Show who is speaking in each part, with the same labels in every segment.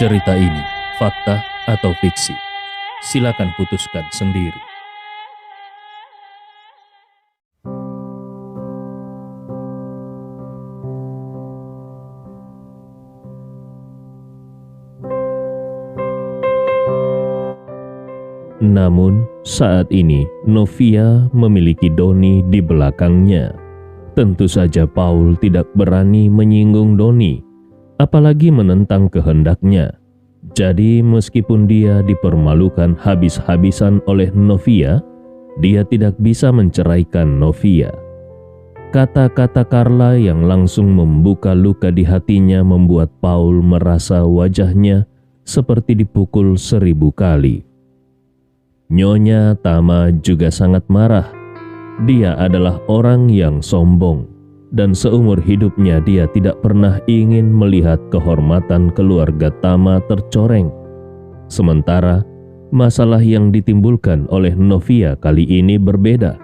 Speaker 1: Cerita ini fakta atau fiksi? Silakan putuskan sendiri. Namun, saat ini Novia memiliki Doni di belakangnya. Tentu saja Paul tidak berani menyinggung Doni, apalagi menentang kehendaknya. Jadi meskipun dia dipermalukan habis-habisan oleh Novia, dia tidak bisa menceraikan Novia. Kata-kata Carla yang langsung membuka luka di hatinya membuat Paul merasa wajahnya seperti dipukul 1000 kali. Nyonya Tama juga sangat marah. Dia adalah orang yang sombong, dan seumur hidupnya dia tidak pernah ingin melihat kehormatan keluarga Tama tercoreng. Sementara masalah yang ditimbulkan oleh Novia kali ini berbeda.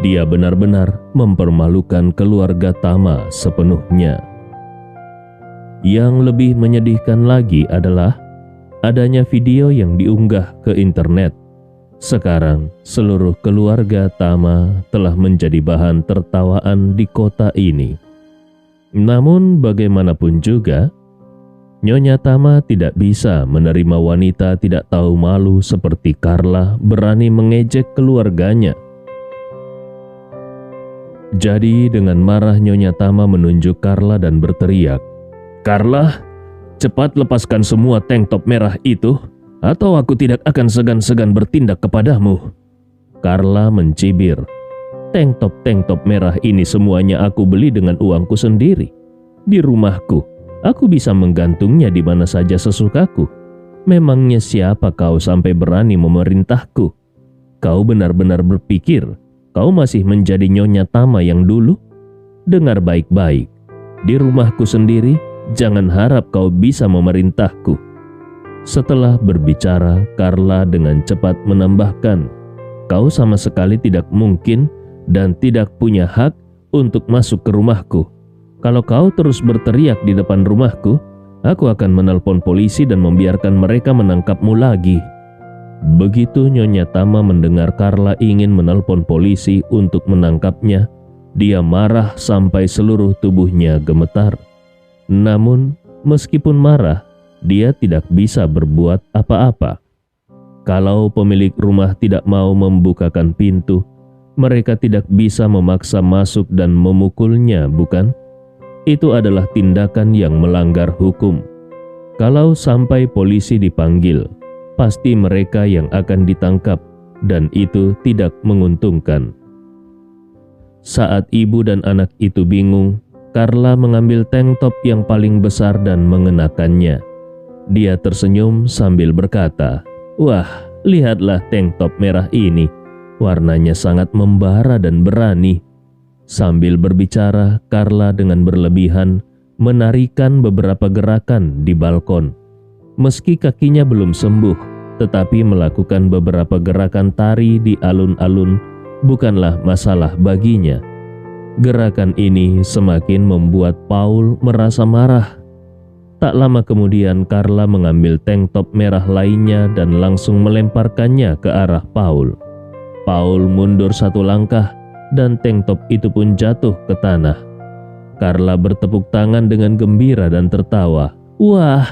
Speaker 1: Dia benar-benar mempermalukan keluarga Tama sepenuhnya. Yang lebih menyedihkan lagi adalah adanya video yang diunggah ke internet. Sekarang, seluruh keluarga Tama telah menjadi bahan tertawaan di kota ini. Namun bagaimanapun juga, Nyonya Tama tidak bisa menerima wanita tidak tahu malu seperti Carla berani mengejek keluarganya. Jadi dengan marah Nyonya Tama menunjuk Carla dan berteriak, "Carla, cepat lepaskan semua tank top merah itu, atau aku tidak akan segan-segan bertindak kepadamu." Carla mencibir, tank top merah ini semuanya aku beli dengan uangku sendiri. Di rumahku, aku bisa menggantungnya di mana saja sesukaku. Memangnya siapa kau sampai berani memerintahku? Kau benar-benar berpikir kau masih menjadi Nyonya Tama yang dulu? Dengar baik-baik, di rumahku sendiri jangan harap kau bisa memerintahku. Setelah berbicara, Carla dengan cepat menambahkan, "Kau sama sekali tidak mungkin dan tidak punya hak untuk masuk ke rumahku. Kalau kau terus berteriak di depan rumahku, aku akan menelpon polisi dan membiarkan mereka menangkapmu lagi." Begitu Nyonya Tama mendengar Carla ingin menelpon polisi untuk menangkapnya, dia marah sampai seluruh tubuhnya gemetar. Namun, meskipun marah, dia tidak bisa berbuat apa-apa. Kalau pemilik rumah tidak mau membukakan pintu, mereka tidak bisa memaksa masuk dan memukulnya, bukan? Itu adalah tindakan yang melanggar hukum. Kalau sampai polisi dipanggil, pasti mereka yang akan ditangkap, dan itu tidak menguntungkan. Saat ibu dan anak itu bingung, Carla mengambil tank top yang paling besar dan mengenakannya. Dia tersenyum sambil berkata, "Wah, lihatlah tank top merah ini. Warnanya sangat membara dan berani." Sambil berbicara, Carla dengan berlebihan menarikan beberapa gerakan di balkon. Meski kakinya belum sembuh, tetapi melakukan beberapa gerakan tari di alun-alun bukanlah masalah baginya. Gerakan ini semakin membuat Paul merasa marah. Tak lama kemudian Carla mengambil tank top merah lainnya dan langsung melemparkannya ke arah Paul. Paul mundur 1 langkah dan tank top itu pun jatuh ke tanah. Carla bertepuk tangan dengan gembira dan tertawa. "Wah,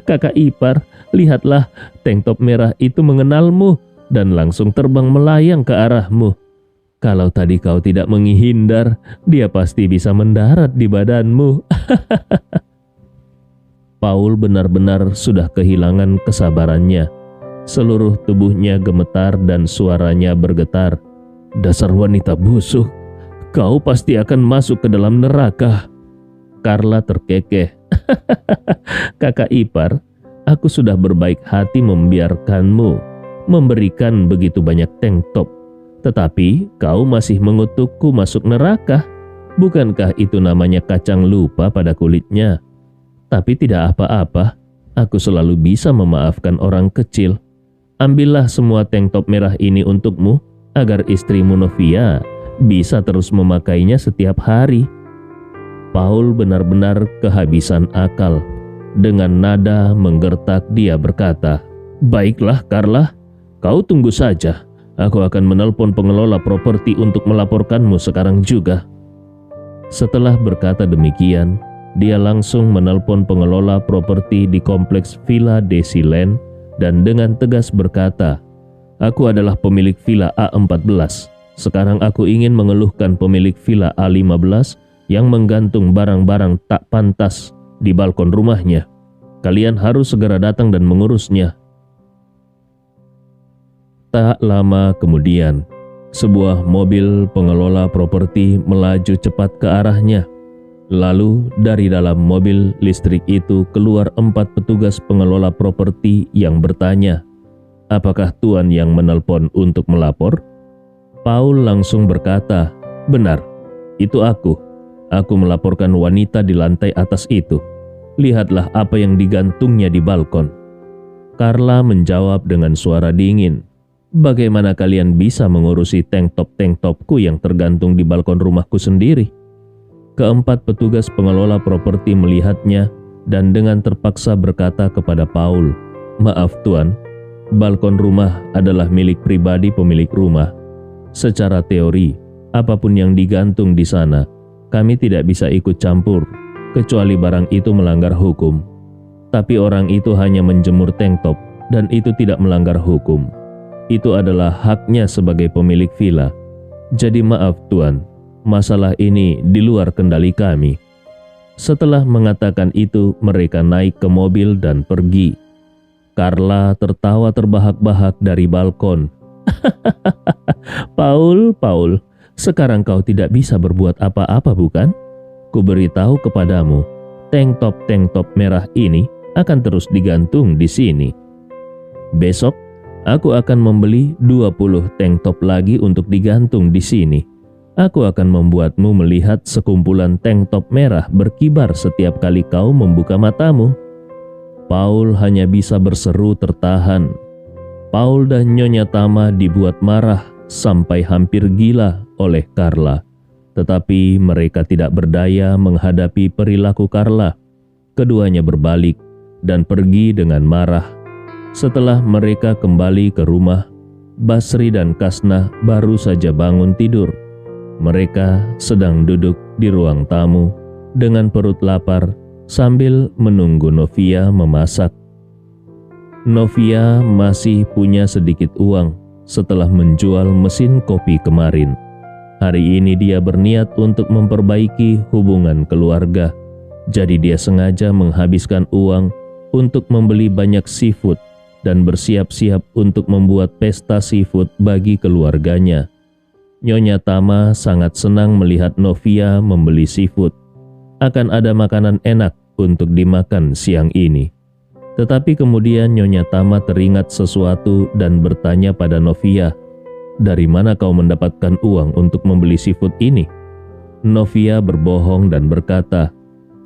Speaker 1: kakak ipar, lihatlah tank top merah itu mengenalmu dan langsung terbang melayang ke arahmu. Kalau tadi kau tidak menghindar, dia pasti bisa mendarat di badanmu." Paul benar-benar sudah kehilangan kesabarannya. Seluruh tubuhnya gemetar dan suaranya bergetar. "Dasar wanita busuk, kau pasti akan masuk ke dalam neraka." Carla terkekeh. "Kakak ipar, aku sudah berbaik hati membiarkanmu memberikan begitu banyak tank top. Tetapi kau masih mengutukku masuk neraka. Bukankah itu namanya kacang lupa pada kulitnya? Tapi tidak apa-apa, aku selalu bisa memaafkan orang kecil. Ambillah semua tank top merah ini untukmu, agar istrimu Novia bisa terus memakainya setiap hari." Paul benar-benar kehabisan akal. Dengan nada menggertak dia berkata, "Baiklah Carla, kau tunggu saja. Aku akan menelpon pengelola properti untuk melaporkanmu sekarang juga." Setelah berkata demikian, dia langsung menelpon pengelola properti di kompleks Villa Desiland dan dengan tegas berkata, "Aku adalah pemilik Villa A14. Sekarang aku ingin mengeluhkan pemilik Villa A15 yang menggantung barang-barang tak pantas di balkon rumahnya. Kalian harus segera datang dan mengurusnya." Tak lama kemudian, sebuah mobil pengelola properti melaju cepat ke arahnya. Lalu dari dalam mobil listrik itu keluar 4 petugas pengelola properti yang bertanya, "Apakah Tuan yang menelpon untuk melapor?" Paul langsung berkata, "Benar, itu aku. Aku melaporkan wanita di lantai atas itu. Lihatlah apa yang digantungnya di balkon." Carla menjawab dengan suara dingin, "Bagaimana kalian bisa mengurusi tank topku yang tergantung di balkon rumahku sendiri?" Keempat petugas pengelola properti melihatnya dan dengan terpaksa berkata kepada Paul, "Maaf Tuan, balkon rumah adalah milik pribadi pemilik rumah. Secara teori, apapun yang digantung di sana, kami tidak bisa ikut campur, kecuali barang itu melanggar hukum. Tapi orang itu hanya menjemur tank top dan itu tidak melanggar hukum. Itu adalah haknya sebagai pemilik villa. Jadi maaf Tuan, masalah ini di luar kendali kami." Setelah mengatakan itu, mereka naik ke mobil dan pergi. Carla tertawa terbahak-bahak dari balkon. Paul, sekarang kau tidak bisa berbuat apa-apa bukan? Kuberitahu kepadamu, tank top merah ini akan terus digantung di sini. Besok, aku akan membeli 20 tank top lagi untuk digantung di sini. Aku akan membuatmu melihat sekumpulan tank top merah berkibar setiap kali kau membuka matamu." Paul hanya bisa berseru tertahan. Paul dan Nyonya Tama dibuat marah sampai hampir gila oleh Carla. Tetapi mereka tidak berdaya menghadapi perilaku Carla. Keduanya berbalik dan pergi dengan marah. Setelah mereka kembali ke rumah, Basri dan Kasnah baru saja bangun tidur. Mereka sedang duduk di ruang tamu dengan perut lapar sambil menunggu Novia memasak. Novia masih punya sedikit uang setelah menjual mesin kopi kemarin. Hari ini dia berniat untuk memperbaiki hubungan keluarga. Jadi dia sengaja menghabiskan uang untuk membeli banyak seafood dan bersiap-siap untuk membuat pesta seafood bagi keluarganya. Nyonya Tama sangat senang melihat Novia membeli seafood. Akan ada makanan enak untuk dimakan siang ini. Tetapi kemudian Nyonya Tama teringat sesuatu dan bertanya pada Novia, "Dari mana kau mendapatkan uang untuk membeli seafood ini?" Novia berbohong dan berkata,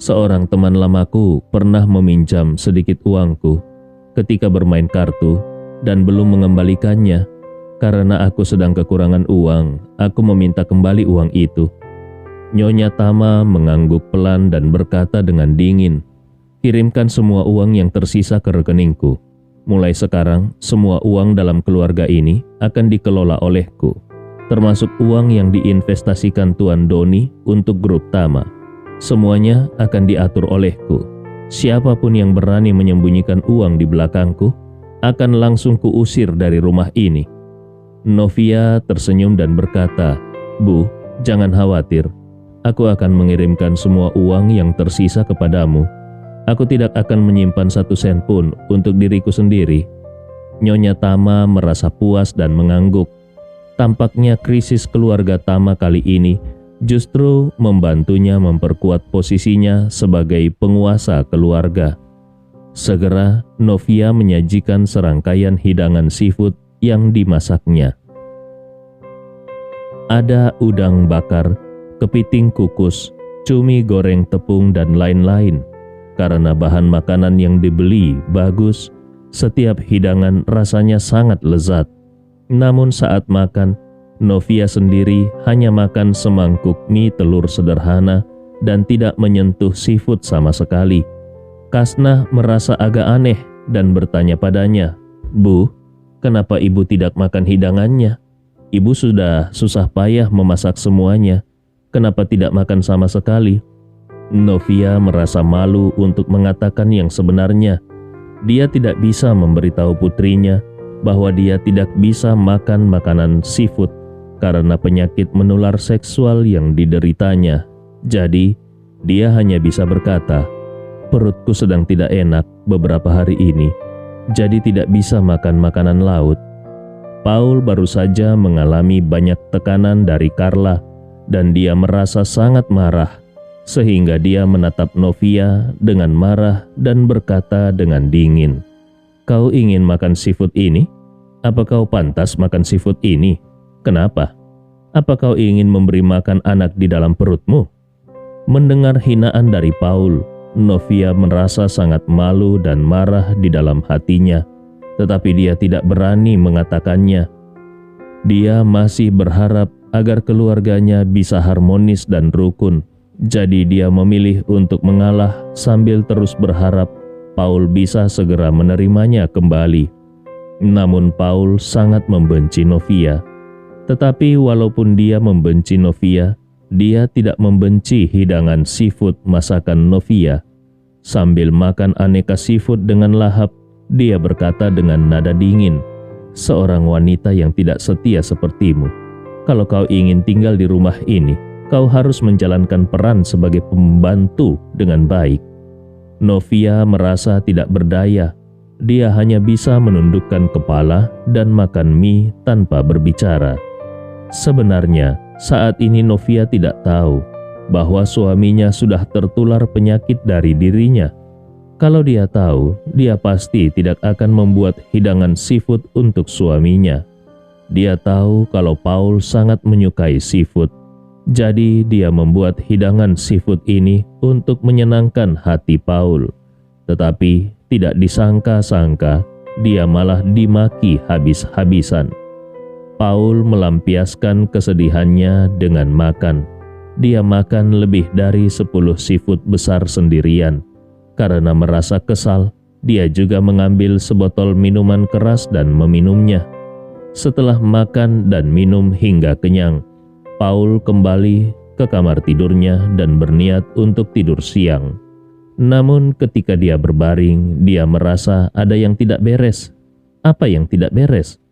Speaker 1: "Seorang teman lamaku pernah meminjam sedikit uangku ketika bermain kartu dan belum mengembalikannya. Karena aku sedang kekurangan uang, aku meminta kembali uang itu." Nyonya Tama mengangguk pelan dan berkata dengan dingin, "Kirimkan semua uang yang tersisa ke rekeningku. Mulai sekarang, semua uang dalam keluarga ini akan dikelola olehku, termasuk uang yang diinvestasikan Tuan Doni untuk grup Tama. Semuanya akan diatur olehku. Siapapun yang berani menyembunyikan uang di belakangku akan langsung kuusir dari rumah ini." Novia tersenyum dan berkata, "Bu, jangan khawatir. Aku akan mengirimkan semua uang yang tersisa kepadamu. Aku tidak akan menyimpan 1 sen pun untuk diriku sendiri." Nyonya Tama merasa puas dan mengangguk. Tampaknya krisis keluarga Tama kali ini justru membantunya memperkuat posisinya sebagai penguasa keluarga. Segera Novia menyajikan serangkaian hidangan seafood yang dimasaknya. Ada udang bakar, kepiting kukus, cumi goreng tepung dan lain-lain. Karena bahan makanan yang dibeli bagus, setiap hidangan rasanya sangat lezat. Namun saat makan, Novia sendiri hanya makan semangkuk mie telur sederhana dan tidak menyentuh seafood sama sekali. Kasnah merasa agak aneh dan bertanya padanya, "Bu, kenapa ibu tidak makan hidangannya? Ibu sudah susah payah memasak semuanya. Kenapa tidak makan sama sekali?" Novia merasa malu untuk mengatakan yang sebenarnya. Dia tidak bisa memberitahu putrinya bahwa dia tidak bisa makan makanan seafood karena penyakit menular seksual yang dideritanya. Jadi, dia hanya bisa berkata, "Perutku sedang tidak enak beberapa hari ini, jadi tidak bisa makan makanan laut." Paul baru saja mengalami banyak tekanan dari Carla dan dia merasa sangat marah, sehingga dia menatap Novia dengan marah dan berkata dengan dingin, "Kau ingin makan seafood ini? Apa kau pantas makan seafood ini? Kenapa? Apa kau ingin memberi makan anak di dalam perutmu?" Mendengar hinaan dari Paul, Novia merasa sangat malu dan marah di dalam hatinya, tetapi dia tidak berani mengatakannya. Dia masih berharap agar keluarganya bisa harmonis dan rukun. Jadi dia memilih untuk mengalah sambil terus berharap Paul bisa segera menerimanya kembali. Namun Paul sangat membenci Novia. Tetapi walaupun dia membenci Novia, dia tidak membenci hidangan seafood masakan Novia. Sambil makan aneka seafood dengan lahap, dia berkata dengan nada dingin, "Seorang wanita yang tidak setia sepertimu, kalau kau ingin tinggal di rumah ini, kau harus menjalankan peran sebagai pembantu dengan baik." Novia merasa tidak berdaya. Dia hanya bisa menundukkan kepala dan makan mie tanpa berbicara. Sebenarnya, saat ini Novia tidak tahu bahwa suaminya sudah tertular penyakit dari dirinya. Kalau dia tahu, dia pasti tidak akan membuat hidangan seafood untuk suaminya. Dia tahu kalau Paul sangat menyukai seafood. Jadi dia membuat hidangan seafood ini untuk menyenangkan hati Paul. Tetapi tidak disangka-sangka, dia malah dimaki habis-habisan. Paul melampiaskan kesedihannya dengan makan. Dia makan lebih dari 10 seafood besar sendirian. Karena merasa kesal, dia juga mengambil sebotol minuman keras dan meminumnya. Setelah makan dan minum hingga kenyang, Paul kembali ke kamar tidurnya dan berniat untuk tidur siang. Namun ketika dia berbaring, dia merasa ada yang tidak beres. Apa yang tidak beres?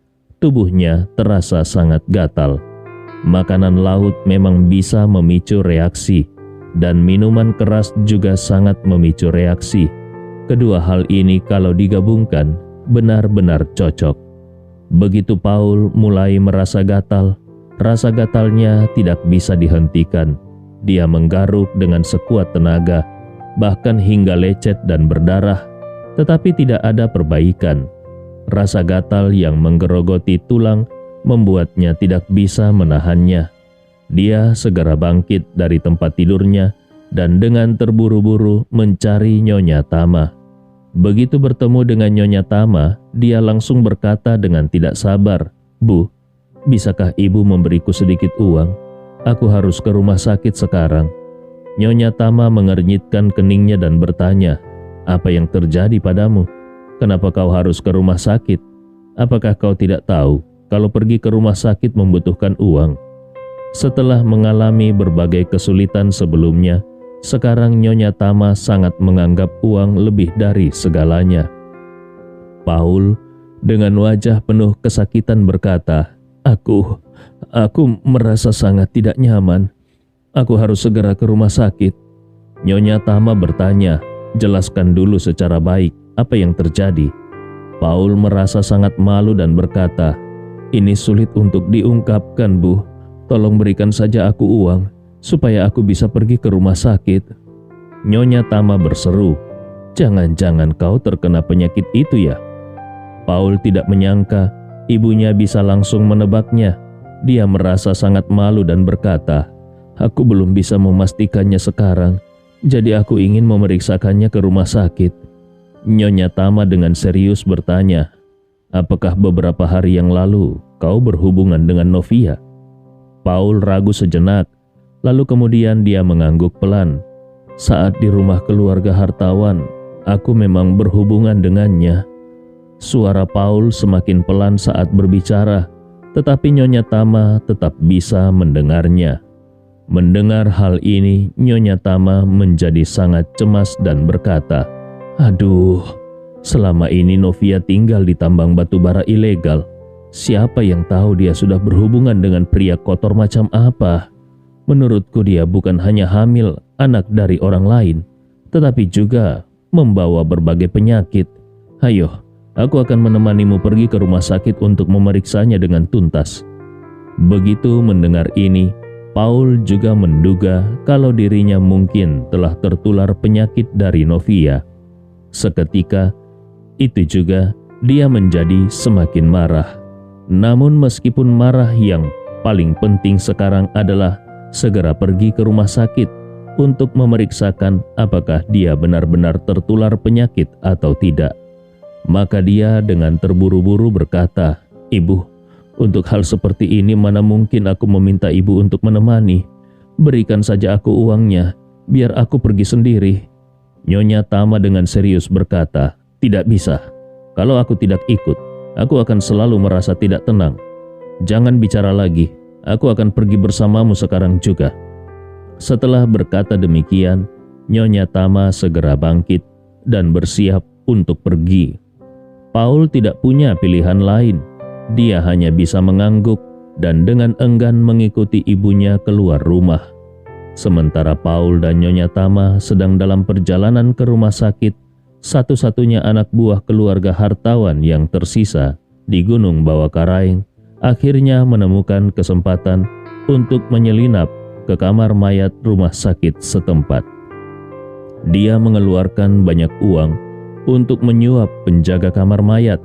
Speaker 1: Tubuhnya terasa sangat gatal. Makanan laut memang bisa memicu reaksi, dan minuman keras juga sangat memicu reaksi. Kedua hal ini kalau digabungkan benar-benar cocok. Begitu Paul mulai merasa gatal, rasa gatalnya tidak bisa dihentikan. Dia menggaruk dengan sekuat tenaga, bahkan hingga lecet dan berdarah, tetapi tidak ada perbaikan. Rasa gatal yang menggerogoti tulang membuatnya tidak bisa menahannya. Dia segera bangkit dari tempat tidurnya dan dengan terburu-buru mencari Nyonya Tama. Begitu bertemu dengan Nyonya Tama, dia langsung berkata dengan tidak sabar, "Bu, bisakah ibu memberiku sedikit uang? Aku harus ke rumah sakit sekarang." Nyonya Tama mengernyitkan keningnya dan bertanya, "Apa yang terjadi padamu? Kenapa kau harus ke rumah sakit? Apakah kau tidak tahu kalau pergi ke rumah sakit membutuhkan uang?" Setelah mengalami berbagai kesulitan sebelumnya, sekarang Nyonya Tama sangat menganggap uang lebih dari segalanya. Paul dengan wajah penuh kesakitan berkata, Aku merasa sangat tidak nyaman. Aku harus segera ke rumah sakit." Nyonya Tama bertanya, "Jelaskan dulu secara baik apa yang terjadi." Paul merasa sangat malu dan berkata, "Ini sulit untuk diungkapkan, Bu. Tolong berikan saja aku uang, supaya aku bisa pergi ke rumah sakit." Nyonya Tama berseru, "Jangan-jangan kau terkena penyakit itu ya?" Paul tidak menyangka ibunya bisa langsung menebaknya. Dia merasa sangat malu dan berkata, "Aku belum bisa memastikannya sekarang, jadi aku ingin memeriksakannya ke rumah sakit." Nyonya Tama dengan serius bertanya, "Apakah beberapa hari yang lalu kau berhubungan dengan Novia?" Paul ragu sejenak, lalu kemudian dia mengangguk pelan. "Saat di rumah keluarga hartawan, aku memang berhubungan dengannya." Suara Paul semakin pelan saat berbicara, tetapi Nyonya Tama tetap bisa mendengarnya. Mendengar hal ini, Nyonya Tama menjadi sangat cemas dan berkata, "Aduh, selama ini Novia tinggal di tambang batubara ilegal. Siapa yang tahu dia sudah berhubungan dengan pria kotor macam apa? Menurutku dia bukan hanya hamil anak dari orang lain, tetapi juga membawa berbagai penyakit. Ayo, aku akan menemanimu pergi ke rumah sakit untuk memeriksanya dengan tuntas." Begitu mendengar ini, Paul juga menduga kalau dirinya mungkin telah tertular penyakit dari Novia. Seketika itu juga dia menjadi semakin marah. Namun meskipun marah, yang paling penting sekarang adalah segera pergi ke rumah sakit untuk memeriksakan apakah dia benar-benar tertular penyakit atau tidak. Maka dia dengan terburu-buru berkata, "Ibu, untuk hal seperti ini mana mungkin aku meminta ibu untuk menemani. Berikan saja aku uangnya, biar aku pergi sendiri." Nyonya Tama dengan serius berkata, "Tidak bisa. Kalau aku tidak ikut, aku akan selalu merasa tidak tenang. Jangan bicara lagi, aku akan pergi bersamamu sekarang juga." Setelah berkata demikian, Nyonya Tama segera bangkit dan bersiap untuk pergi. Paul tidak punya pilihan lain. Dia hanya bisa mengangguk dan dengan enggan mengikuti ibunya keluar rumah. Sementara Paul dan Nyonya Tama sedang dalam perjalanan ke rumah sakit, satu-satunya anak buah keluarga hartawan yang tersisa di Gunung Bawakaraeng akhirnya menemukan kesempatan untuk menyelinap ke kamar mayat rumah sakit setempat. Dia mengeluarkan banyak uang untuk menyuap penjaga kamar mayat,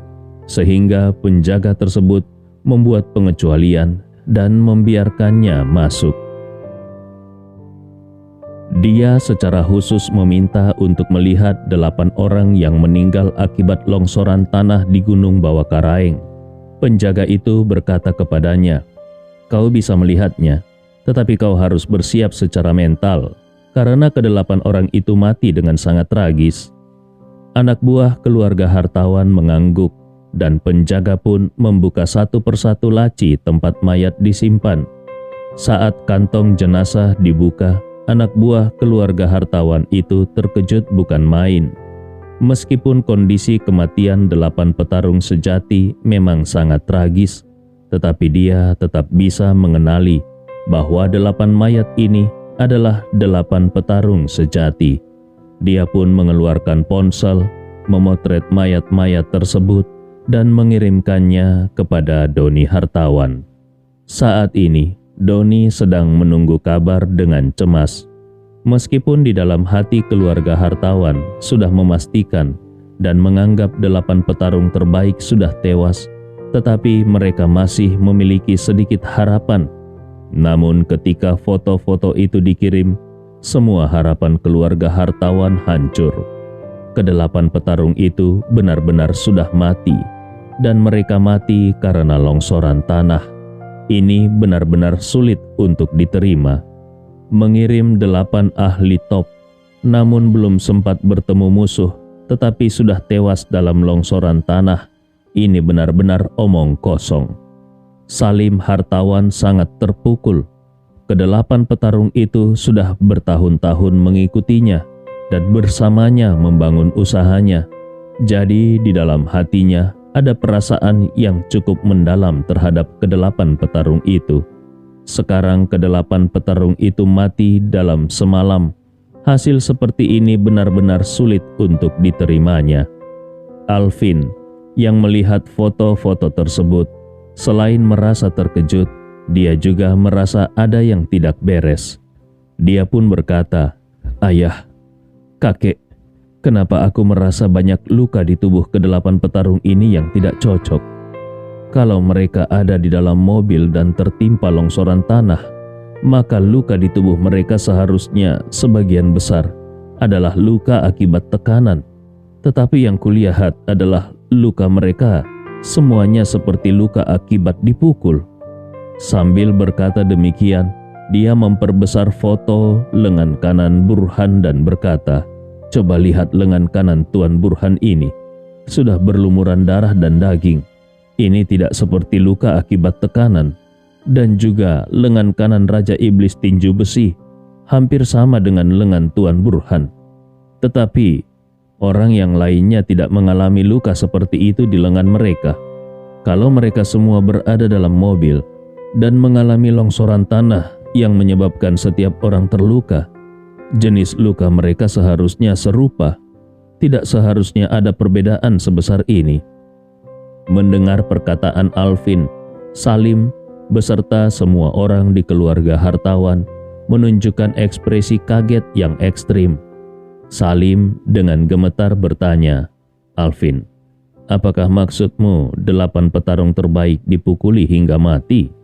Speaker 1: sehingga penjaga tersebut membuat pengecualian dan membiarkannya masuk. Dia secara khusus meminta untuk melihat 8 orang yang meninggal akibat longsoran tanah di Gunung Bawakaraeng. Penjaga itu berkata kepadanya, "Kau bisa melihatnya, tetapi kau harus bersiap secara mental, karena ke-8 orang itu mati dengan sangat tragis." Anak buah keluarga hartawan mengangguk, dan penjaga pun membuka satu persatu laci tempat mayat disimpan. Saat kantong jenazah dibuka, anak buah keluarga hartawan itu terkejut bukan main. Meskipun kondisi kematian 8 petarung sejati memang sangat tragis, tetapi dia tetap bisa mengenali bahwa 8 mayat ini adalah 8 petarung sejati. Dia pun mengeluarkan ponsel, memotret mayat-mayat tersebut, dan mengirimkannya kepada Doni Hartawan. Saat ini, Doni sedang menunggu kabar dengan cemas. Meskipun di dalam hati keluarga hartawan sudah memastikan dan menganggap 8 petarung terbaik sudah tewas, tetapi mereka masih memiliki sedikit harapan. Namun ketika foto-foto itu dikirim, semua harapan keluarga hartawan hancur. Ke-8 petarung itu benar-benar sudah mati, dan mereka mati karena longsoran tanah. Ini benar-benar sulit untuk diterima. Mengirim 8 ahli top, namun belum sempat bertemu musuh, tetapi sudah tewas dalam longsoran tanah. Ini benar-benar omong kosong. Salim Hartawan sangat terpukul. Ke-8 petarung itu sudah bertahun-tahun mengikutinya dan bersamanya membangun usahanya. Jadi di dalam hatinya ada perasaan yang cukup mendalam terhadap ke-8 petarung itu. Sekarang ke-8 petarung itu mati dalam semalam. Hasil seperti ini benar-benar sulit untuk diterimanya. Alvin yang melihat foto-foto tersebut, selain merasa terkejut, dia juga merasa ada yang tidak beres. Dia pun berkata, "Ayah, kakek, kenapa aku merasa banyak luka di tubuh ke-8 petarung ini yang tidak cocok? Kalau mereka ada di dalam mobil dan tertimpa longsoran tanah, maka luka di tubuh mereka seharusnya sebagian besar adalah luka akibat tekanan. Tetapi yang kulihat adalah luka mereka semuanya seperti luka akibat dipukul." Sambil berkata demikian, dia memperbesar foto lengan kanan Burhan dan berkata, Coba lihat lengan kanan Tuan Burhan ini. Sudah berlumuran darah dan daging. Ini tidak seperti luka akibat tekanan. Dan juga lengan kanan Raja Iblis Tinju Besi hampir sama dengan lengan Tuan Burhan. Tetapi orang yang lainnya tidak mengalami luka seperti itu di lengan mereka. Kalau mereka semua berada dalam mobil dan mengalami longsoran tanah yang menyebabkan setiap orang terluka, jenis luka mereka seharusnya serupa. Tidak seharusnya ada perbedaan sebesar ini. Mendengar perkataan Alvin, Salim beserta semua orang di keluarga hartawan menunjukkan ekspresi kaget yang ekstrim. Salim dengan gemetar bertanya, "Alvin, apakah maksudmu 8 petarung terbaik dipukuli hingga mati?"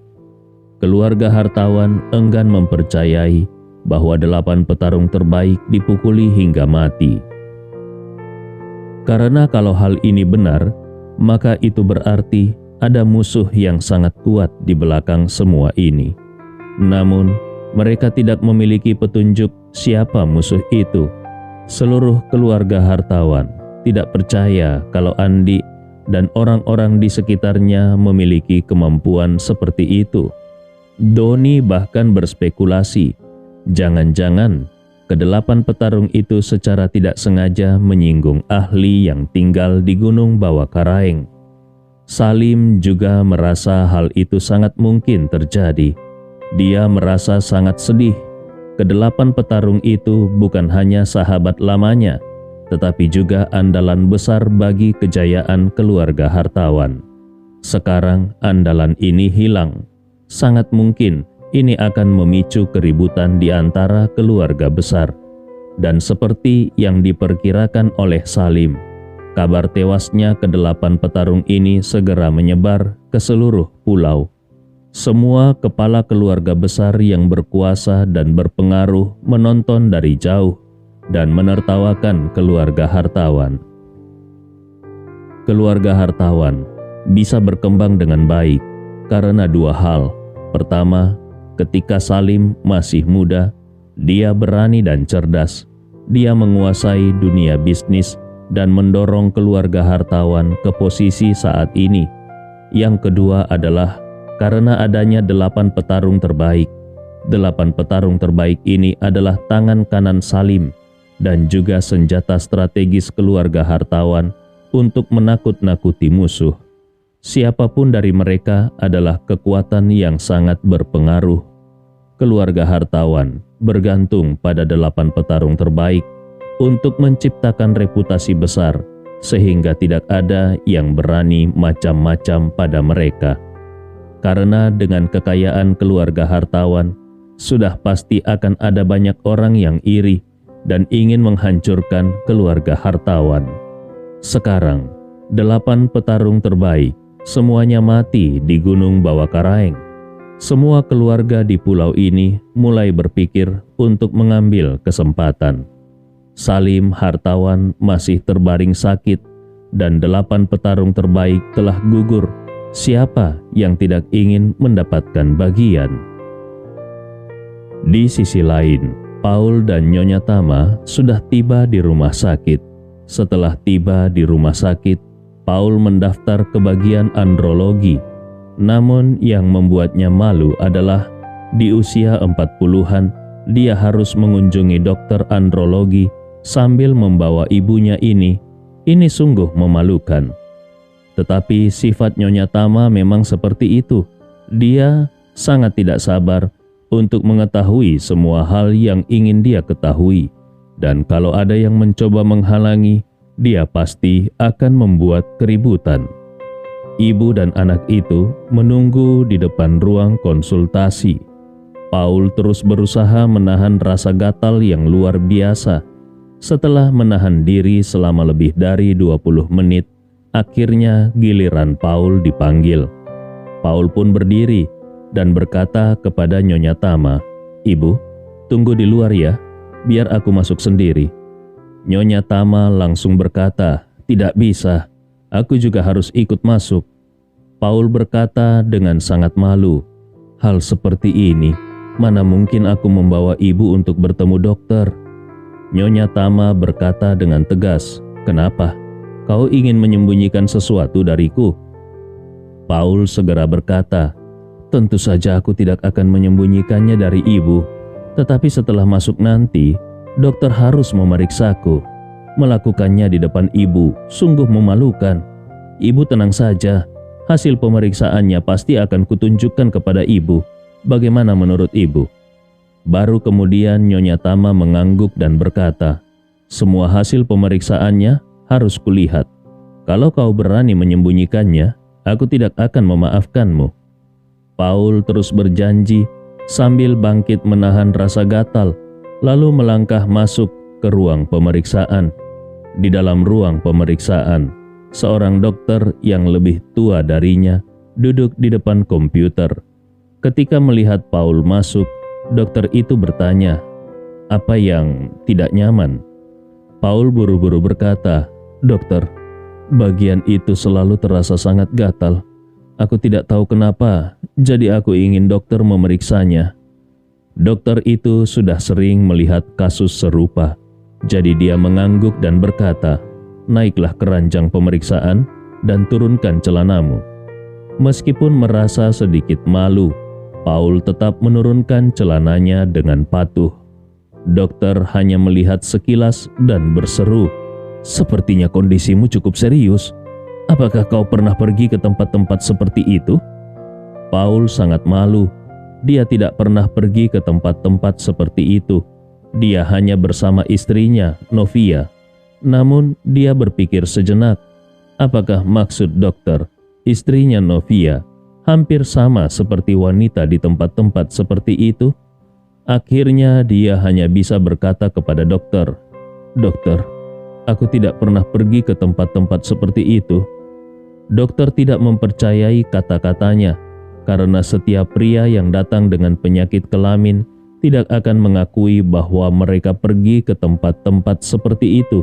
Speaker 1: Keluarga hartawan enggan mempercayai bahwa 8 petarung terbaik dipukuli hingga mati. Karena kalau hal ini benar, maka itu berarti ada musuh yang sangat kuat di belakang semua ini. Namun, mereka tidak memiliki petunjuk siapa musuh itu. Seluruh keluarga hartawan tidak percaya kalau Andi dan orang-orang di sekitarnya memiliki kemampuan seperti itu. Doni bahkan berspekulasi, jangan-jangan ke-8 petarung itu secara tidak sengaja menyinggung ahli yang tinggal di Gunung Bawakaraeng. Salim juga merasa hal itu sangat mungkin terjadi. Dia merasa sangat sedih. Ke-8 petarung itu bukan hanya sahabat lamanya, tetapi juga andalan besar bagi kejayaan keluarga hartawan. Sekarang andalan ini hilang. Sangat mungkin ini akan memicu keributan di antara keluarga besar. Dan seperti yang diperkirakan oleh Salim, kabar tewasnya ke-8 petarung ini segera menyebar ke seluruh pulau. Semua kepala keluarga besar yang berkuasa dan berpengaruh menonton dari jauh dan menertawakan keluarga hartawan. Keluarga hartawan bisa berkembang dengan baik karena 2 hal. Pertama, ketika Salim masih muda, dia berani dan cerdas. Dia menguasai dunia bisnis dan mendorong keluarga hartawan ke posisi saat ini. Yang kedua adalah karena adanya 8 petarung terbaik. 8 petarung terbaik ini adalah tangan kanan Salim dan juga senjata strategis keluarga hartawan untuk menakut-nakuti musuh. Siapapun dari mereka adalah kekuatan yang sangat berpengaruh. Keluarga hartawan bergantung pada 8 petarung terbaik untuk menciptakan reputasi besar sehingga tidak ada yang berani macam-macam pada mereka. Karena dengan kekayaan keluarga hartawan, sudah pasti akan ada banyak orang yang iri dan ingin menghancurkan keluarga hartawan. Sekarang, 8 petarung terbaik semuanya mati di Gunung Bawakaraeng. Semua keluarga di pulau ini mulai berpikir untuk mengambil kesempatan. Salim hartawan masih terbaring sakit dan 8 petarung terbaik telah gugur. Siapa yang tidak ingin mendapatkan bagian? Di sisi lain, Paul dan Nyonya Tama sudah tiba di rumah sakit. Setelah tiba di rumah sakit, Paul mendaftar ke bagian andrologi. Namun yang membuatnya malu adalah di usia 40-an, dia harus mengunjungi dokter andrologi sambil membawa ibunya ini. Ini sungguh memalukan. Tetapi sifat Nyonya Tama memang seperti itu. Dia sangat tidak sabar untuk mengetahui semua hal yang ingin dia ketahui. Dan kalau ada yang mencoba menghalangi, dia pasti akan membuat keributan. Ibu dan anak itu menunggu di depan ruang konsultasi. Paul terus berusaha menahan rasa gatal yang luar biasa. Setelah menahan diri selama lebih dari 20 menit, akhirnya giliran Paul dipanggil. Paul pun berdiri dan berkata kepada Nyonya Tama, "Ibu, tunggu di luar ya, biar aku masuk sendiri." Nyonya Tama langsung berkata, "Tidak bisa, aku juga harus ikut masuk." Paul berkata dengan sangat malu, "Hal seperti ini, mana mungkin aku membawa ibu untuk bertemu dokter?" Nyonya Tama berkata dengan tegas, "Kenapa? Kau ingin menyembunyikan sesuatu dariku?" Paul segera berkata, "Tentu saja aku tidak akan menyembunyikannya dari ibu. Tetapi setelah masuk nanti, dokter harus memeriksaku. Melakukannya di depan ibu sungguh memalukan. Ibu tenang saja, hasil pemeriksaannya pasti akan kutunjukkan kepada ibu. Bagaimana menurut ibu?" Baru kemudian Nyonya Tama mengangguk dan berkata, "Semua hasil pemeriksaannya harus kulihat. Kalau kau berani menyembunyikannya, aku tidak akan memaafkanmu." Paul terus berjanji sambil bangkit menahan rasa gatal, lalu melangkah masuk ke ruang pemeriksaan. Di dalam ruang pemeriksaan, seorang dokter yang lebih tua darinya duduk di depan komputer. Ketika melihat Paul masuk, dokter itu bertanya, "Apa yang tidak nyaman?" Paul buru-buru berkata, "Dokter, bagian itu selalu terasa sangat gatal. Aku tidak tahu kenapa, jadi aku ingin dokter memeriksanya." Dokter itu sudah sering melihat kasus serupa, jadi dia mengangguk dan berkata, "Naiklah ke ranjang pemeriksaan dan turunkan celanamu." Meskipun merasa sedikit malu, Paul tetap menurunkan celananya dengan patuh. Dokter hanya melihat sekilas dan berseru, "Sepertinya kondisimu cukup serius. Apakah kau pernah pergi ke tempat-tempat seperti itu?" Paul sangat malu. Dia tidak pernah pergi ke tempat-tempat seperti itu. Dia hanya bersama istrinya, Novia. Namun dia berpikir sejenak, apakah maksud dokter, istrinya Novia, hampir sama seperti wanita di tempat-tempat seperti itu? Akhirnya dia hanya bisa berkata kepada dokter, "Dokter, aku tidak pernah pergi ke tempat-tempat seperti itu." Dokter tidak mempercayai kata-katanya, karena setiap pria yang datang dengan penyakit kelamin tidak akan mengakui bahwa mereka pergi ke tempat-tempat seperti itu.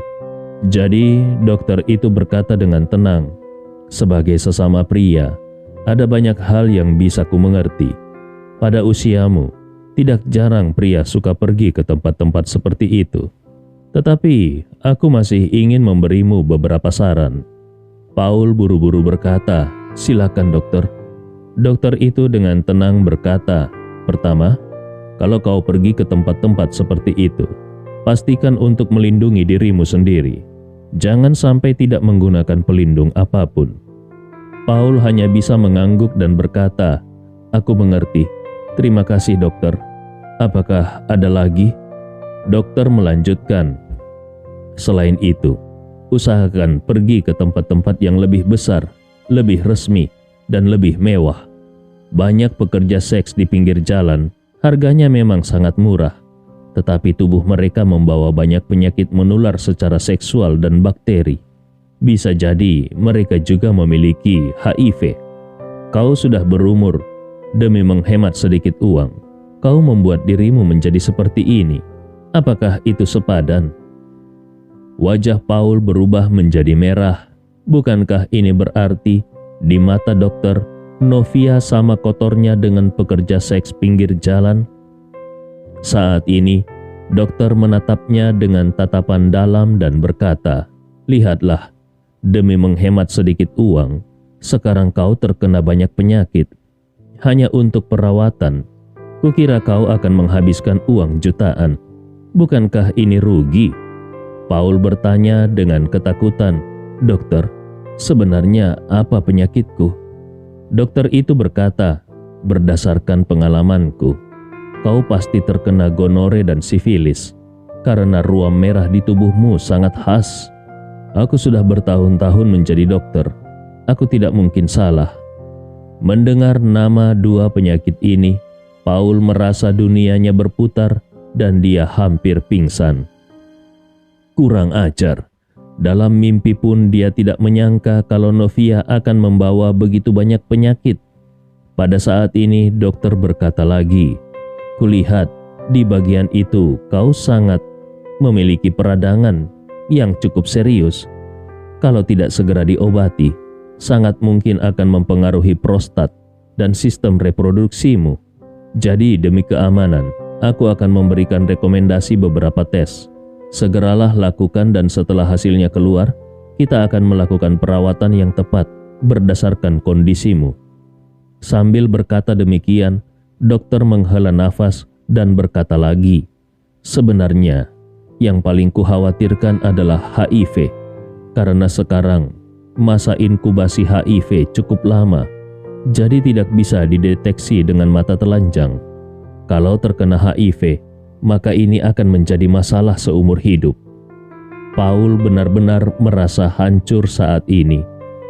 Speaker 1: Jadi dokter itu berkata dengan tenang, "Sebagai sesama pria, ada banyak hal yang bisa ku mengerti. Pada usiamu, tidak jarang pria suka pergi ke tempat-tempat seperti itu. Tetapi aku masih ingin memberimu beberapa saran." Paul buru-buru berkata, "Silakan dokter." Dokter itu dengan tenang berkata, "Pertama, kalau kau pergi ke tempat-tempat seperti itu, pastikan untuk melindungi dirimu sendiri. Jangan sampai tidak menggunakan pelindung apapun." Paul hanya bisa mengangguk dan berkata, "Aku mengerti. Terima kasih dokter. Apakah ada lagi?" Dokter melanjutkan, "Selain itu, usahakan pergi ke tempat-tempat yang lebih besar, lebih resmi, dan lebih mewah. Banyak pekerja seks di pinggir jalan, harganya memang sangat murah, tetapi tubuh mereka membawa banyak penyakit menular secara seksual dan bakteri. Bisa jadi mereka juga memiliki HIV. Kau sudah berumur, demi menghemat sedikit uang, kau membuat dirimu menjadi seperti ini. Apakah itu sepadan?" Wajah Paul berubah menjadi merah. Bukankah ini berarti di mata dokter, Novia sama kotornya dengan pekerja seks pinggir jalan? Saat ini, dokter menatapnya dengan tatapan dalam dan berkata, "Lihatlah, demi menghemat sedikit uang, sekarang kau terkena banyak penyakit. Hanya untuk perawatan, kukira kau akan menghabiskan uang jutaan. Bukankah ini rugi?" Paul bertanya dengan ketakutan, "Dokter, sebenarnya apa penyakitku?" Dokter itu berkata, "Berdasarkan pengalamanku, kau pasti terkena gonore dan sifilis, karena ruam merah di tubuhmu sangat khas. Aku sudah bertahun-tahun menjadi dokter. Aku tidak mungkin salah." Mendengar nama dua penyakit ini, Paul merasa dunianya berputar dan dia hampir pingsan. Kurang ajar. Dalam mimpi pun dia tidak menyangka kalau Novia akan membawa begitu banyak penyakit. Pada saat ini dokter berkata lagi, "Kulihat di bagian itu kau sangat memiliki peradangan yang cukup serius. Kalau tidak segera diobati, sangat mungkin akan mempengaruhi prostat dan sistem reproduksimu. Jadi demi keamanan, aku akan memberikan rekomendasi beberapa tes. Segeralah lakukan dan setelah hasilnya keluar, kita akan melakukan perawatan yang tepat berdasarkan kondisimu." Sambil berkata demikian, dokter menghela nafas dan berkata lagi, "Sebenarnya, yang paling kukhawatirkan adalah HIV, karena sekarang masa inkubasi HIV cukup lama, jadi tidak bisa dideteksi dengan mata telanjang. Kalau terkena HIV, maka ini akan menjadi masalah seumur hidup." Paul benar-benar merasa hancur saat ini.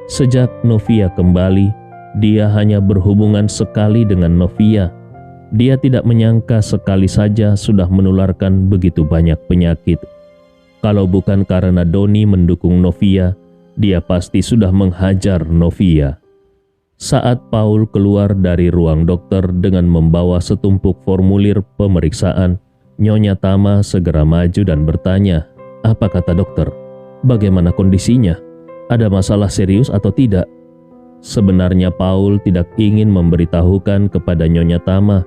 Speaker 1: Sejak Novia kembali, dia hanya berhubungan sekali dengan Novia. Dia tidak menyangka sekali saja sudah menularkan begitu banyak penyakit. Kalau bukan karena Doni mendukung Novia, dia pasti sudah menghajar Novia. Saat Paul keluar dari ruang dokter dengan membawa setumpuk formulir pemeriksaan, Nyonya Tama segera maju dan bertanya, "Apa kata dokter? Bagaimana kondisinya? Ada masalah serius atau tidak?" Sebenarnya Paul tidak ingin memberitahukan kepada Nyonya Tama,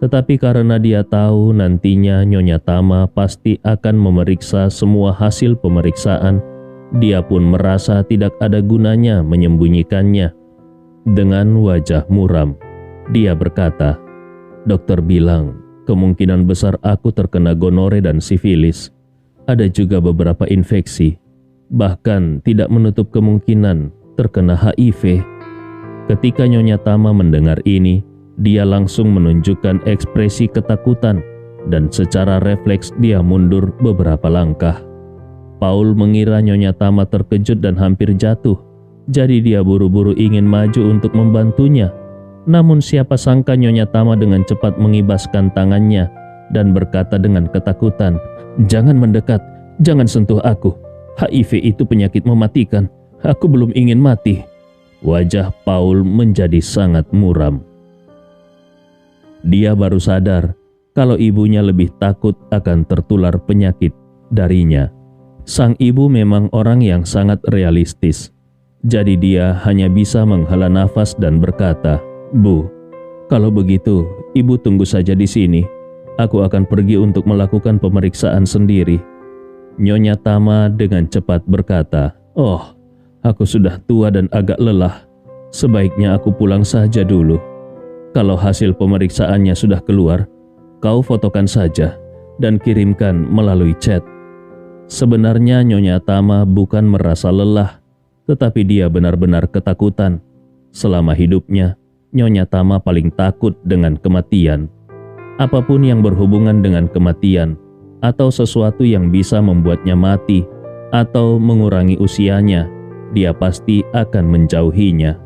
Speaker 1: tetapi karena dia tahu nantinya Nyonya Tama pasti akan memeriksa semua hasil pemeriksaan, dia pun merasa tidak ada gunanya menyembunyikannya. Dengan wajah muram, dia berkata, "Dokter bilang kemungkinan besar aku terkena gonore dan sifilis. Ada juga beberapa infeksi, bahkan tidak menutup kemungkinan terkena HIV." Ketika Nyonya Tama mendengar ini, dia langsung menunjukkan ekspresi ketakutan dan secara refleks dia mundur beberapa langkah. Paul mengira Nyonya Tama terkejut dan hampir jatuh, jadi dia buru-buru ingin maju untuk membantunya. Namun siapa sangka Nyonya Tama dengan cepat mengibaskan tangannya dan berkata dengan ketakutan, "Jangan mendekat, jangan sentuh aku. HIV itu penyakit mematikan. Aku belum ingin mati." Wajah Paul menjadi sangat muram. Dia baru sadar kalau ibunya lebih takut akan tertular penyakit darinya. Sang ibu memang orang yang sangat realistis. Jadi dia hanya bisa menghela nafas dan berkata, "Bu, kalau begitu ibu tunggu saja di sini. Aku akan pergi untuk melakukan pemeriksaan sendiri." Nyonya Tama dengan cepat berkata, "Oh, aku sudah tua dan agak lelah. Sebaiknya aku pulang saja dulu. Kalau hasil pemeriksaannya sudah keluar, kau fotokan saja dan kirimkan melalui chat." Sebenarnya Nyonya Tama bukan merasa lelah, tetapi dia benar-benar ketakutan. Selama hidupnya, Nyonya Tama paling takut dengan kematian. Apapun yang berhubungan dengan kematian, atau sesuatu yang bisa membuatnya mati, atau mengurangi usianya, dia pasti akan menjauhinya.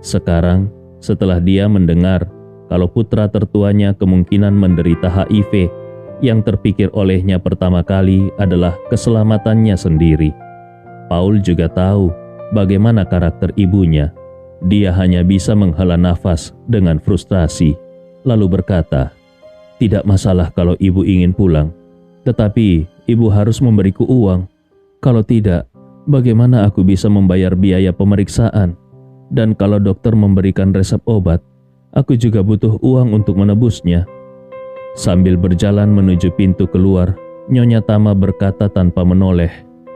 Speaker 1: Sekarang, setelah dia mendengar kalau putra tertuanya kemungkinan menderita HIV, yang terpikir olehnya pertama kali adalah keselamatannya sendiri. Paul juga tahu bagaimana karakter ibunya. Dia hanya bisa menghela nafas dengan frustrasi, lalu berkata, "Tidak masalah kalau ibu ingin pulang, tetapi ibu harus memberiku uang. Kalau tidak, bagaimana aku bisa membayar biaya pemeriksaan? Dan kalau dokter memberikan resep obat, aku juga butuh uang untuk menebusnya." Sambil berjalan menuju pintu keluar, Nyonya Tama berkata tanpa menoleh,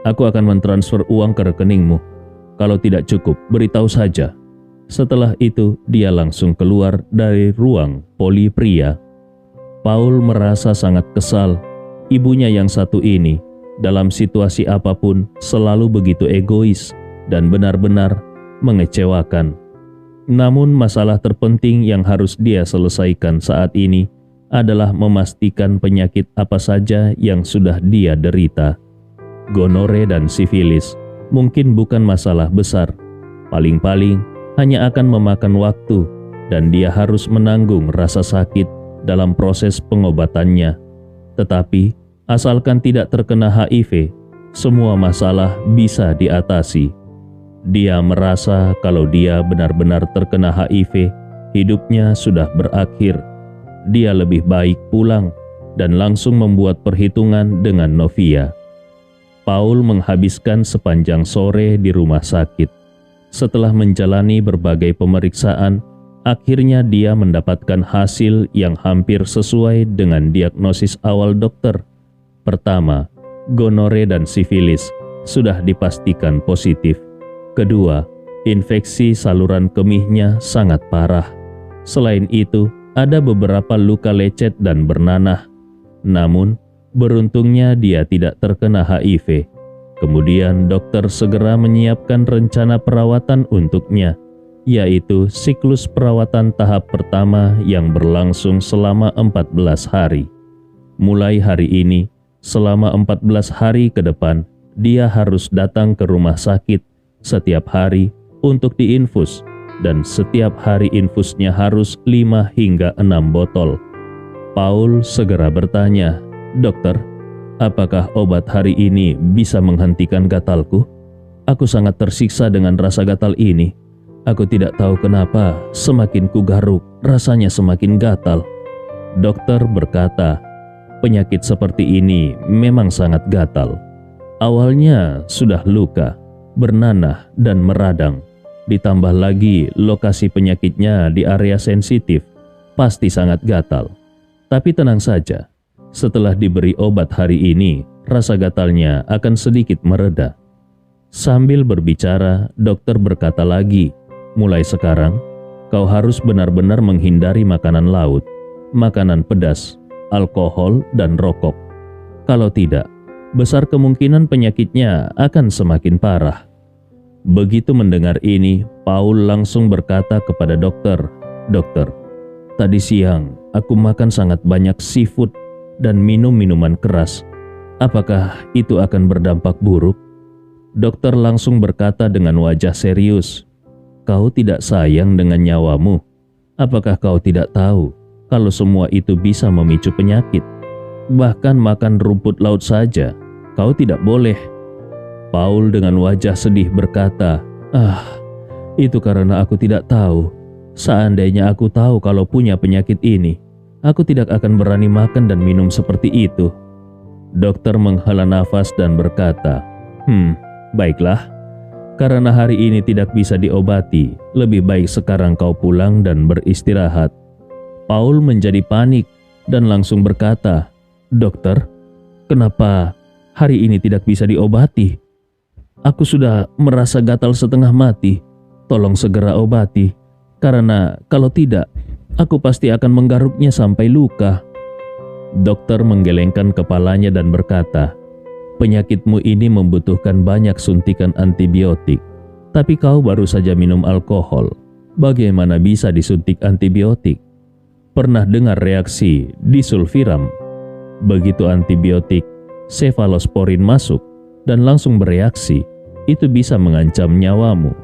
Speaker 1: "Aku akan mentransfer uang ke rekeningmu. Kalau tidak cukup, beritahu saja." Setelah itu, dia langsung keluar dari ruang poli pria. Paul merasa sangat kesal. Ibunya yang satu ini, dalam situasi apapun, selalu begitu egois dan benar-benar mengecewakan. Namun masalah terpenting yang harus dia selesaikan saat ini adalah memastikan penyakit apa saja yang sudah dia derita. Gonore dan sifilis mungkin bukan masalah besar, paling-paling hanya akan memakan waktu dan dia harus menanggung rasa sakit dalam proses pengobatannya. Tetapi asalkan tidak terkena HIV, semua masalah bisa diatasi. Dia merasa kalau dia benar-benar terkena HIV, hidupnya sudah berakhir. Dia lebih baik pulang dan langsung membuat perhitungan dengan Novia. Paul menghabiskan sepanjang sore di rumah sakit. Setelah menjalani berbagai pemeriksaan, akhirnya dia mendapatkan hasil yang hampir sesuai dengan diagnosis awal dokter. Pertama, gonore dan sifilis sudah dipastikan positif. Kedua, infeksi saluran kemihnya sangat parah. Selain itu, ada beberapa luka lecet dan bernanah. Namun, beruntungnya dia tidak terkena HIV. Kemudian dokter segera menyiapkan rencana perawatan untuknya, yaitu siklus perawatan tahap pertama yang berlangsung selama 14 hari. Mulai hari ini, selama 14 hari ke depan, dia harus datang ke rumah sakit setiap hari untuk diinfus, dan setiap hari infusnya harus 5 hingga 6 botol. Paul segera bertanya, "Dokter, apakah obat hari ini bisa menghentikan gatalku? Aku sangat tersiksa dengan rasa gatal ini. Aku tidak tahu kenapa, semakin ku garuk, rasanya semakin gatal." Dokter berkata, "Penyakit seperti ini memang sangat gatal. Awalnya sudah luka, bernanah, dan meradang. Ditambah lagi lokasi penyakitnya di area sensitif, pasti sangat gatal. Tapi tenang saja, setelah diberi obat hari ini, rasa gatalnya akan sedikit mereda." Sambil berbicara, dokter berkata lagi, "Mulai sekarang, kau harus benar-benar menghindari makanan laut, makanan pedas, alkohol, dan rokok. Kalau tidak, besar kemungkinan penyakitnya akan semakin parah." Begitu mendengar ini, Paul langsung berkata kepada dokter, "Dokter, tadi siang aku makan sangat banyak seafood dan minum minuman keras. Apakah itu akan berdampak buruk?" Dokter langsung berkata dengan wajah serius, "Kau tidak sayang dengan nyawamu? Apakah kau tidak tahu kalau semua itu bisa memicu penyakit? Bahkan makan rumput laut saja, kau tidak boleh." Paul dengan wajah sedih berkata, Itu karena aku tidak tahu. Seandainya aku tahu kalau punya penyakit ini, aku tidak akan berani makan dan minum seperti itu." Dokter menghela nafas dan berkata, Baiklah. Karena hari ini tidak bisa diobati, lebih baik sekarang kau pulang dan beristirahat." Paul menjadi panik dan langsung berkata, "Dokter, kenapa hari ini tidak bisa diobati? Aku sudah merasa gatal setengah mati. Tolong segera obati, karena kalau tidak, aku pasti akan menggaruknya sampai luka." Dokter menggelengkan kepalanya dan berkata, "Penyakitmu ini membutuhkan banyak suntikan antibiotik, tapi kau baru saja minum alkohol. Bagaimana bisa disuntik antibiotik? Pernah dengar reaksi disulfiram? Begitu antibiotik cefalosporin masuk dan langsung bereaksi, itu bisa mengancam nyawamu.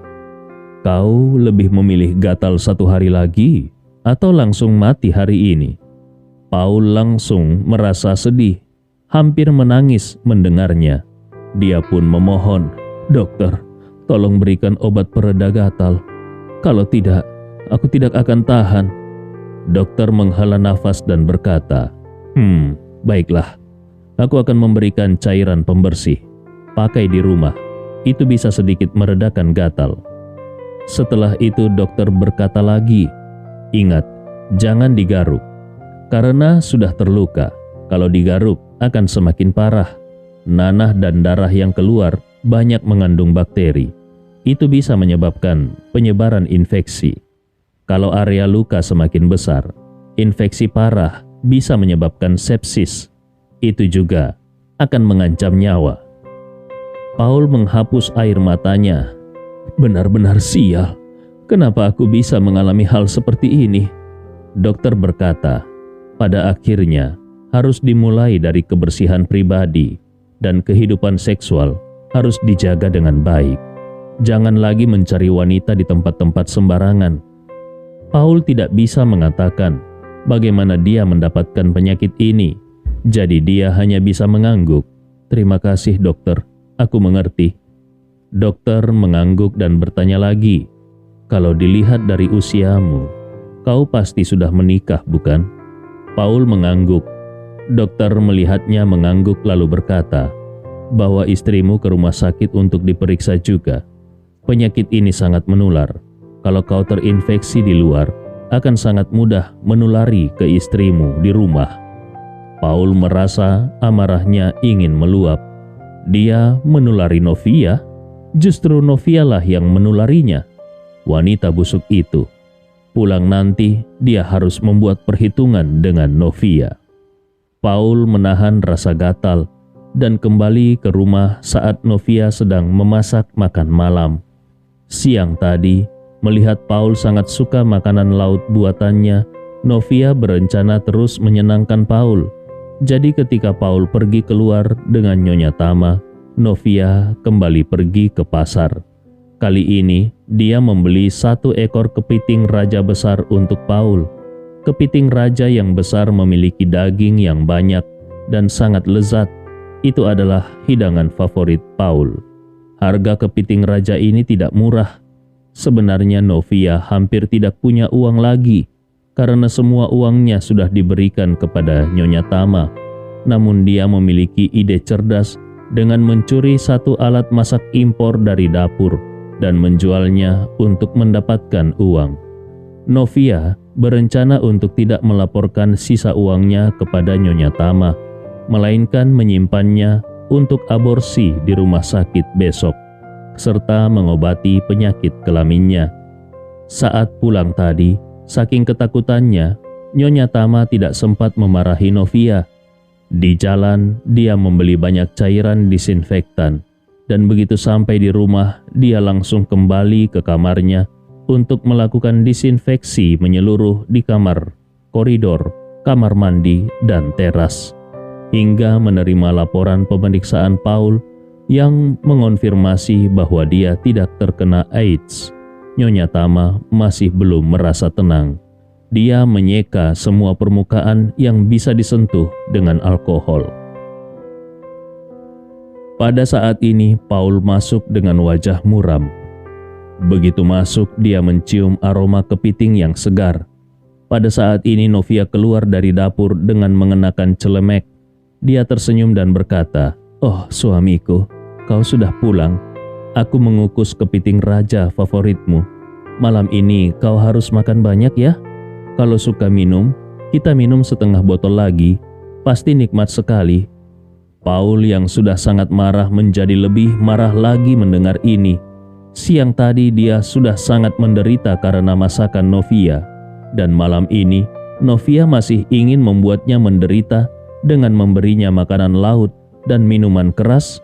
Speaker 1: Kau lebih memilih gatal 1 hari lagi atau langsung mati hari ini?" Paul langsung merasa sedih, hampir menangis mendengarnya. Dia pun memohon, "Dokter, tolong berikan obat pereda gatal. Kalau tidak, aku tidak akan tahan." Dokter menghela nafas dan berkata, Baiklah, aku akan memberikan cairan pembersih. Pakai di rumah, itu bisa sedikit meredakan gatal." Setelah itu dokter berkata lagi, "Ingat, jangan digaruk, karena sudah terluka. Kalau digaruk akan semakin parah. Nanah dan darah yang keluar banyak mengandung bakteri. Itu bisa menyebabkan penyebaran infeksi. Kalau area luka semakin besar, infeksi parah bisa menyebabkan sepsis. Itu juga akan mengancam nyawa." Paul menghapus air matanya. "Benar-benar sial. Kenapa aku bisa mengalami hal seperti ini?" Dokter berkata, "Pada akhirnya harus dimulai dari kebersihan pribadi dan kehidupan seksual harus dijaga dengan baik. Jangan lagi mencari wanita di tempat-tempat sembarangan." Paul tidak bisa mengatakan bagaimana dia mendapatkan penyakit ini, jadi dia hanya bisa mengangguk. "Terima kasih dokter, aku mengerti." Dokter mengangguk dan bertanya lagi, "Kalau dilihat dari usiamu, kau pasti sudah menikah, bukan?" Paul mengangguk. Dokter melihatnya mengangguk lalu berkata, "Bawa istrimu ke rumah sakit untuk diperiksa juga. Penyakit ini sangat menular. Kalau kau terinfeksi di luar, akan sangat mudah menulari ke istrimu di rumah." Paul merasa amarahnya ingin meluap. Dia menulari Novia, justru Novialah yang menularinya. Wanita busuk itu. Pulang nanti, dia harus membuat perhitungan dengan Novia. Paul menahan rasa gatal dan kembali ke rumah saat Novia sedang memasak makan malam. Siang tadi, melihat Paul sangat suka makanan laut buatannya, Novia berencana terus menyenangkan Paul. Jadi ketika Paul pergi keluar dengan Nyonya Tama, Novia kembali pergi ke pasar. Kali ini, dia membeli 1 ekor kepiting raja besar untuk Paul. Kepiting raja yang besar memiliki daging yang banyak dan sangat lezat. Itu adalah hidangan favorit Paul. Harga kepiting raja ini tidak murah. Sebenarnya Novia hampir tidak punya uang lagi, karena semua uangnya sudah diberikan kepada Nyonya Tama. Namun dia memiliki ide cerdas dengan mencuri 1 alat masak impor dari dapur dan menjualnya untuk mendapatkan uang. Novia berencana untuk tidak melaporkan sisa uangnya kepada Nyonya Tama, melainkan menyimpannya untuk aborsi di rumah sakit besok, serta mengobati penyakit kelaminnya. Saat pulang tadi, saking ketakutannya, Nyonya Tama tidak sempat memarahi Novia. Di jalan, dia membeli banyak cairan disinfektan, dan begitu sampai di rumah, dia langsung kembali ke kamarnya untuk melakukan disinfeksi menyeluruh di kamar, koridor, kamar mandi, dan teras, hingga menerima laporan pemeriksaan Paul yang mengonfirmasi bahwa dia tidak terkena AIDS. Nyonya Tama masih belum merasa tenang. Dia menyeka semua permukaan yang bisa disentuh dengan alkohol. Pada saat ini, Paul masuk dengan wajah muram. Begitu masuk, dia mencium aroma kepiting yang segar. Pada saat ini, Novia keluar dari dapur dengan mengenakan celemek. Dia tersenyum dan berkata, "Oh, suamiku, kau sudah pulang. Aku mengukus kepiting raja favoritmu. Malam ini kau harus makan banyak ya. Kalau suka minum, kita minum setengah botol lagi. Pasti nikmat sekali." Paul yang sudah sangat marah menjadi lebih marah lagi mendengar ini. Siang tadi dia sudah sangat menderita karena masakan Novia. Dan malam ini, Novia masih ingin membuatnya menderita dengan memberinya makanan laut dan minuman keras.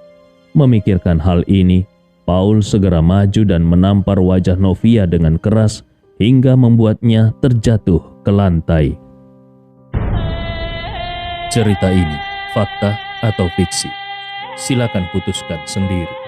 Speaker 1: Memikirkan hal ini, Paul segera maju dan menampar wajah Novia dengan keras hingga membuatnya terjatuh ke lantai. Cerita ini fakta atau fiksi? Silakan putuskan sendiri.